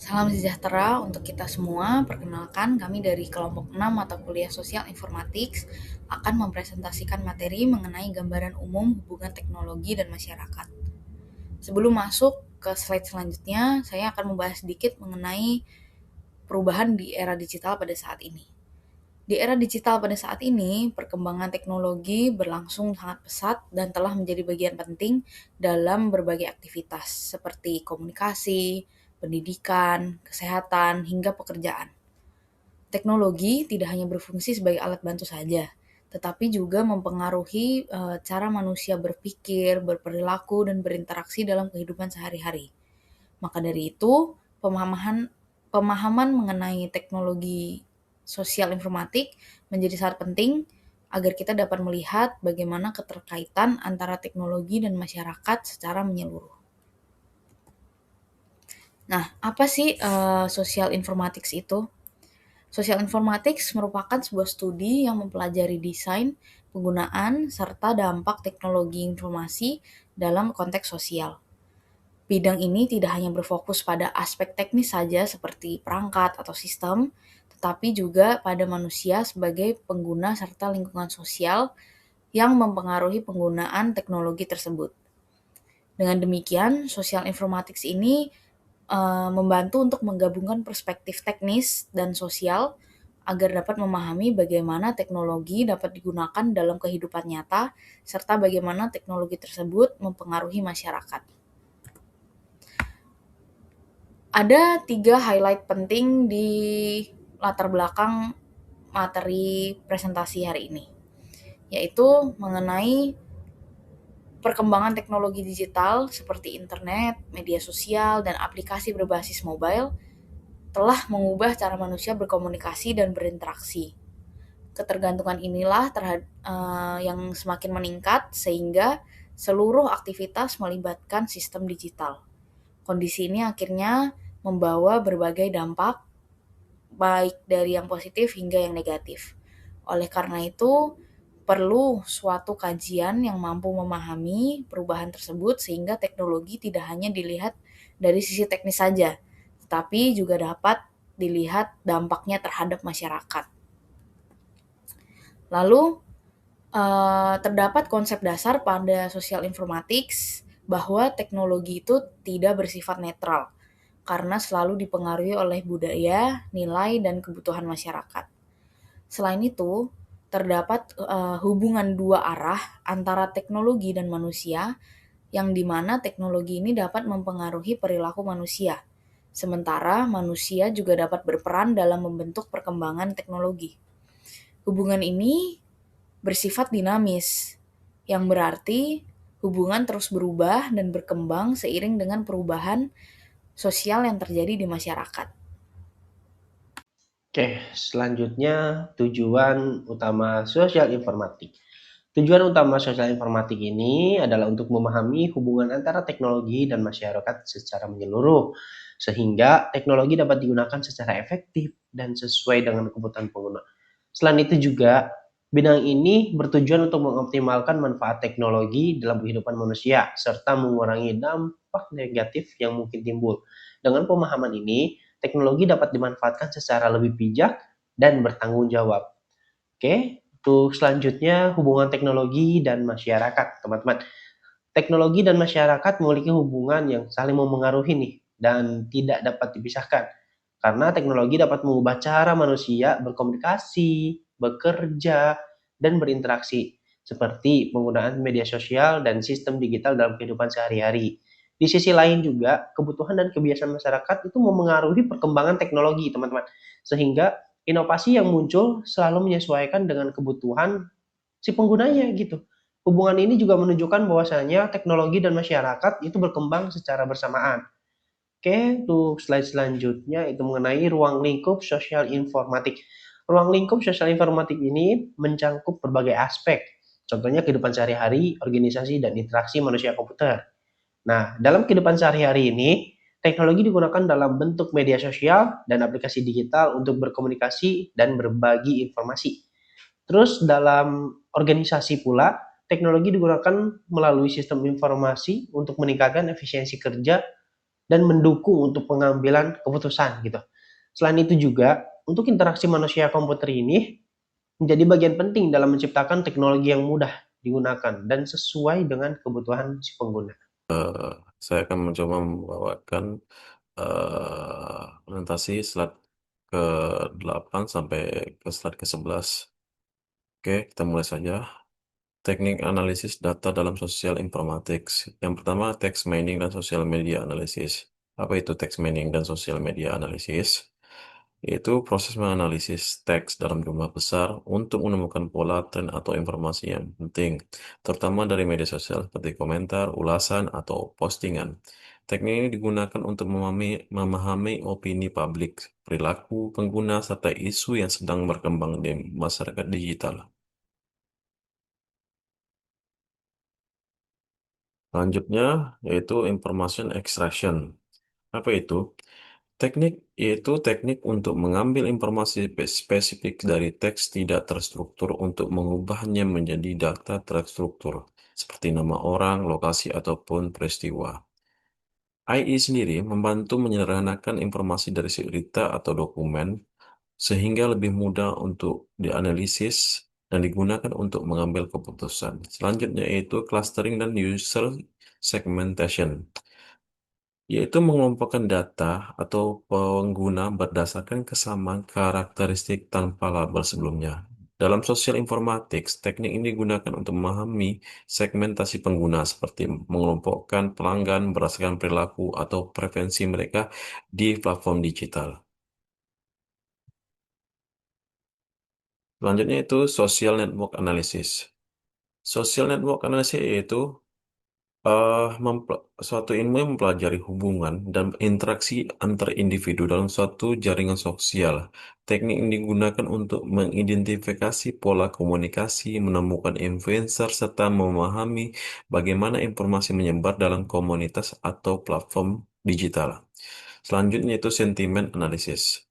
Salam sejahtera untuk kita semua. Perkenalkan, kami dari kelompok 6 mata kuliah Sosial Informatics akan mempresentasikan materi mengenai gambaran umum hubungan teknologi dan masyarakat. Sebelum masuk ke slide selanjutnya, saya akan membahas sedikit mengenai perubahan di era digital pada saat ini. Di era digital pada saat ini, perkembangan teknologi berlangsung sangat pesat dan telah menjadi bagian penting dalam berbagai aktivitas seperti komunikasi, pendidikan, kesehatan, hingga pekerjaan. Teknologi tidak hanya berfungsi sebagai alat bantu saja, tetapi juga mempengaruhi cara manusia berpikir, berperilaku, dan berinteraksi dalam kehidupan sehari-hari. Maka dari itu, pemahaman mengenai teknologi sosial informatik menjadi sangat penting agar kita dapat melihat bagaimana keterkaitan antara teknologi dan masyarakat secara menyeluruh. Nah, apa sih social informatics itu? Social informatics merupakan sebuah studi yang mempelajari desain, penggunaan, serta dampak teknologi informasi dalam konteks sosial. Bidang ini tidak hanya berfokus pada aspek teknis saja seperti perangkat atau sistem, tetapi juga pada manusia sebagai pengguna serta lingkungan sosial yang mempengaruhi penggunaan teknologi tersebut. Dengan demikian, social informatics ini membantu untuk menggabungkan perspektif teknis dan sosial agar dapat memahami bagaimana teknologi dapat digunakan dalam kehidupan nyata serta bagaimana teknologi tersebut mempengaruhi masyarakat. Ada 3 highlight penting di latar belakang materi presentasi hari ini, yaitu mengenai perkembangan teknologi digital seperti internet, media sosial, dan aplikasi berbasis mobile telah mengubah cara manusia berkomunikasi dan berinteraksi. Ketergantungan inilah yang semakin meningkat sehingga seluruh aktivitas melibatkan sistem digital. Kondisi ini akhirnya membawa berbagai dampak, baik dari yang positif hingga yang negatif. Oleh karena itu, perlu suatu kajian yang mampu memahami perubahan tersebut sehingga teknologi tidak hanya dilihat dari sisi teknis saja, tetapi juga dapat dilihat dampaknya terhadap masyarakat. Lalu, terdapat konsep dasar pada social informatics bahwa teknologi itu tidak bersifat netral, karena selalu dipengaruhi oleh budaya, nilai, dan kebutuhan masyarakat. Selain itu, terdapat hubungan dua arah antara teknologi dan manusia, yang dimana teknologi ini dapat mempengaruhi perilaku manusia, sementara manusia juga dapat berperan dalam membentuk perkembangan teknologi. Hubungan ini bersifat dinamis, yang berarti hubungan terus berubah dan berkembang seiring dengan perubahan sosial yang terjadi di masyarakat. Oke, selanjutnya tujuan utama sosial informatik. Tujuan utama sosial informatik ini adalah untuk memahami hubungan antara teknologi dan masyarakat secara menyeluruh, sehingga teknologi dapat digunakan secara efektif dan sesuai dengan kebutuhan pengguna. Selain itu juga, bidang ini bertujuan untuk mengoptimalkan manfaat teknologi dalam kehidupan manusia, serta mengurangi dampak negatif yang mungkin timbul. Dengan pemahaman ini, teknologi dapat dimanfaatkan secara lebih bijak dan bertanggung jawab. Oke, untuk selanjutnya hubungan teknologi dan masyarakat, teman-teman. Teknologi dan masyarakat memiliki hubungan yang saling memengaruhi nih dan tidak dapat dipisahkan. Karena teknologi dapat mengubah cara manusia berkomunikasi, bekerja, dan berinteraksi, seperti penggunaan media sosial dan sistem digital dalam kehidupan sehari-hari. Di sisi lain juga, kebutuhan dan kebiasaan masyarakat itu memengaruhi perkembangan teknologi, teman-teman. Sehingga inovasi yang muncul selalu menyesuaikan dengan kebutuhan si penggunanya gitu. Hubungan ini juga menunjukkan bahwasanya teknologi dan masyarakat itu berkembang secara bersamaan. Oke, untuk slide selanjutnya itu mengenai ruang lingkup sosial informatik. Ruang lingkup sosial informatik ini mencangkup berbagai aspek, contohnya kehidupan sehari-hari, organisasi, dan interaksi manusia komputer. Nah, dalam kehidupan sehari-hari ini, teknologi digunakan dalam bentuk media sosial dan aplikasi digital untuk berkomunikasi dan berbagi informasi. Terus dalam organisasi pula, teknologi digunakan melalui sistem informasi untuk meningkatkan efisiensi kerja dan mendukung untuk pengambilan keputusan gitu. Selain itu juga, untuk interaksi manusia komputer ini menjadi bagian penting dalam menciptakan teknologi yang mudah digunakan dan sesuai dengan kebutuhan si pengguna. Saya akan mencoba membawakan presentasi slide ke-8 sampai ke slide ke-11. Oke, kita mulai saja. Teknik analisis data dalam sosial informatics. Yang pertama, text mining dan social media analysis. Apa itu text mining dan social media analysis? Yaitu proses menganalisis teks dalam jumlah besar untuk menemukan pola, tren, atau informasi yang penting, terutama dari media sosial seperti komentar, ulasan, atau postingan. Teknik ini digunakan untuk memahami opini publik, perilaku pengguna, serta isu yang sedang berkembang di masyarakat digital. Selanjutnya, yaitu information extraction. Apa itu? Teknik yaitu teknik untuk mengambil informasi spesifik dari teks tidak terstruktur untuk mengubahnya menjadi data terstruktur, seperti nama orang, lokasi, ataupun peristiwa. AI sendiri membantu menyederhanakan informasi dari cerita atau dokumen sehingga lebih mudah untuk dianalisis dan digunakan untuk mengambil keputusan. Selanjutnya yaitu clustering dan user segmentation, yaitu mengelompokkan data atau pengguna berdasarkan kesamaan karakteristik tanpa label sebelumnya. Dalam sosial informatics, teknik ini digunakan untuk memahami segmentasi pengguna seperti mengelompokkan pelanggan berdasarkan perilaku atau preferensi mereka di platform digital. Selanjutnya itu social network analysis. Social network analysis yaitu suatu ilmu yang mempelajari hubungan dan interaksi antar individu dalam suatu jaringan sosial. Teknik ini digunakan untuk mengidentifikasi pola komunikasi, menemukan influencer, serta memahami bagaimana informasi menyebar dalam komunitas atau platform digital. Selanjutnya itu sentimen analisis.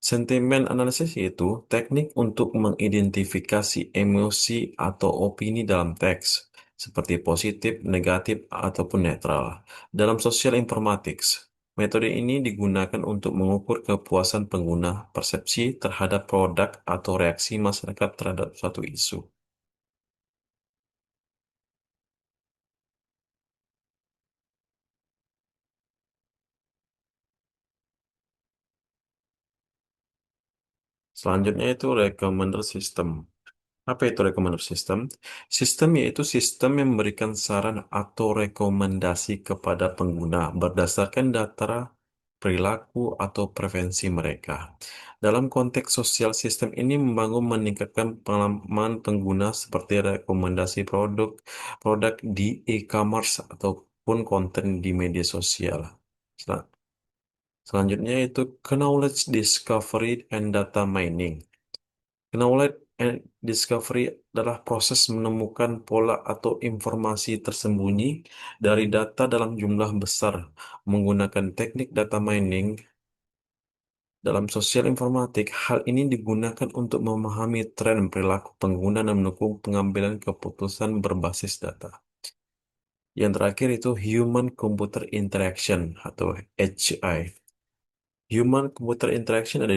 Sentimen analisis yaitu teknik untuk mengidentifikasi emosi atau opini dalam teks, seperti positif, negatif, ataupun netral. Dalam social informatics, metode ini digunakan untuk mengukur kepuasan pengguna, persepsi terhadap produk, atau reaksi masyarakat terhadap suatu isu. Selanjutnya itu recommender system. Apa itu recommender system? Sistem yaitu sistem yang memberikan saran atau rekomendasi kepada pengguna berdasarkan data, perilaku, atau preferensi mereka. Dalam konteks sosial, sistem ini membangun meningkatkan pengalaman pengguna seperti rekomendasi produk di e-commerce ataupun konten di media sosial. Selanjutnya itu knowledge discovery and data mining. Knowledge and discovery adalah proses menemukan pola atau informasi tersembunyi dari data dalam jumlah besar menggunakan teknik data mining. Dalam sosial informatik, hal ini digunakan untuk memahami tren perilaku pengguna dan mendukung pengambilan keputusan berbasis data. Yang terakhir itu Human Computer Interaction atau HI. Human Computer Interaction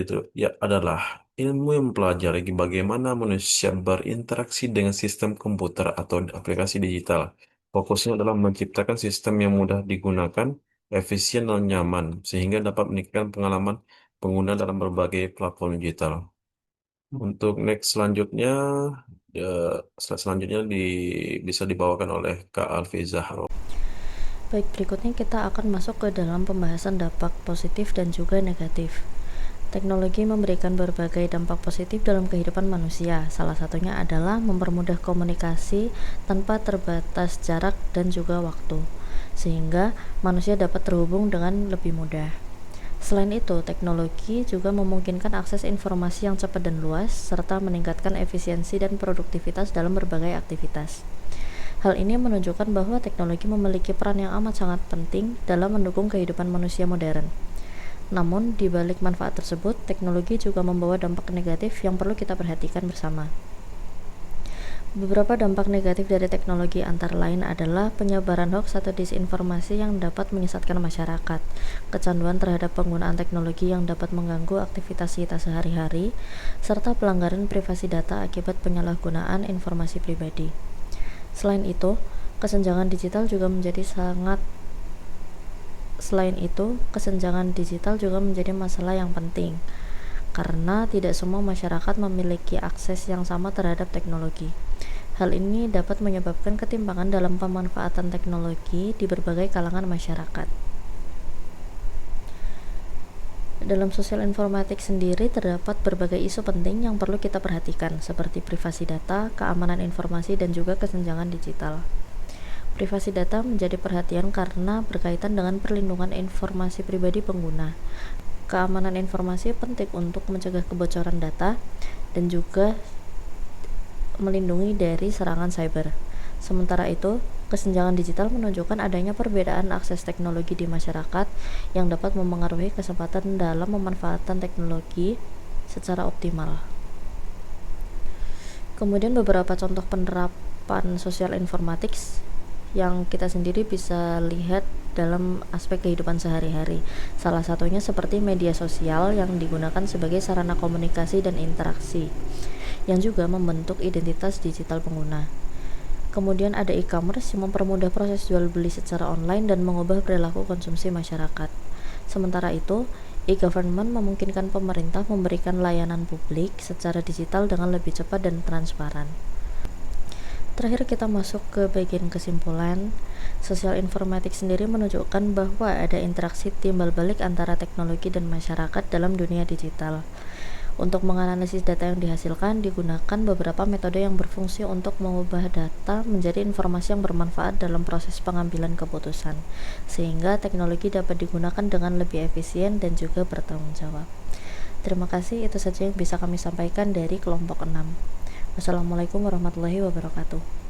adalah ilmu yang mempelajari bagaimana manusia berinteraksi dengan sistem komputer atau aplikasi digital. Fokusnya adalah menciptakan sistem yang mudah digunakan, efisien dan nyaman, sehingga dapat meningkatkan pengalaman pengguna dalam berbagai platform digital. Untuk next selanjutnya, slide selanjutnya bisa dibawakan oleh Kak Alfi Zahro. Baik, berikutnya kita akan masuk ke dalam pembahasan dampak positif dan juga negatif. Teknologi memberikan berbagai dampak positif dalam kehidupan manusia. Salah satunya adalah mempermudah komunikasi tanpa terbatas jarak dan juga waktu, sehingga manusia dapat terhubung dengan lebih mudah. Selain itu, teknologi juga memungkinkan akses informasi yang cepat dan luas, serta meningkatkan efisiensi dan produktivitas dalam berbagai aktivitas. Hal ini menunjukkan bahwa teknologi memiliki peran yang amat sangat penting dalam mendukung kehidupan manusia modern. Namun, di balik manfaat tersebut, teknologi juga membawa dampak negatif yang perlu kita perhatikan bersama. Beberapa dampak negatif dari teknologi antara lain adalah penyebaran hoaks atau disinformasi yang dapat menyesatkan masyarakat, kecanduan terhadap penggunaan teknologi yang dapat mengganggu aktivitas kita sehari-hari, serta pelanggaran privasi data akibat penyalahgunaan informasi pribadi. Selain itu, kesenjangan digital juga menjadi masalah yang penting, karena tidak semua masyarakat memiliki akses yang sama terhadap teknologi. Hal ini dapat menyebabkan ketimpangan dalam pemanfaatan teknologi di berbagai kalangan masyarakat. Dalam sosial informatik sendiri terdapat berbagai isu penting yang perlu kita perhatikan, seperti privasi data, keamanan informasi, dan juga kesenjangan digital. Privasi data menjadi perhatian karena berkaitan dengan perlindungan informasi pribadi pengguna. Keamanan informasi penting untuk mencegah kebocoran data dan juga melindungi dari serangan cyber. Sementara itu, kesenjangan digital menunjukkan adanya perbedaan akses teknologi di masyarakat yang dapat memengaruhi kesempatan dalam memanfaatkan teknologi secara optimal. Kemudian beberapa contoh penerapan sosial informatik yang kita sendiri bisa lihat dalam aspek kehidupan sehari-hari. Salah satunya seperti media sosial yang digunakan sebagai sarana komunikasi dan interaksi, yang juga membentuk identitas digital pengguna. Kemudian ada e-commerce yang mempermudah proses jual beli secara online dan mengubah perilaku konsumsi masyarakat. Sementara itu, e-government memungkinkan pemerintah memberikan layanan publik secara digital dengan lebih cepat dan transparan. Terakhir kita masuk ke bagian kesimpulan. Sosial informatik sendiri menunjukkan bahwa ada interaksi timbal balik antara teknologi dan masyarakat dalam dunia digital. Untuk menganalisis data yang dihasilkan, digunakan beberapa metode yang berfungsi untuk mengubah data menjadi informasi yang bermanfaat dalam proses pengambilan keputusan, sehingga teknologi dapat digunakan dengan lebih efisien dan juga bertanggung jawab. Terima kasih, itu saja yang bisa kami sampaikan dari kelompok 6. Wassalamualaikum warahmatullahi wabarakatuh.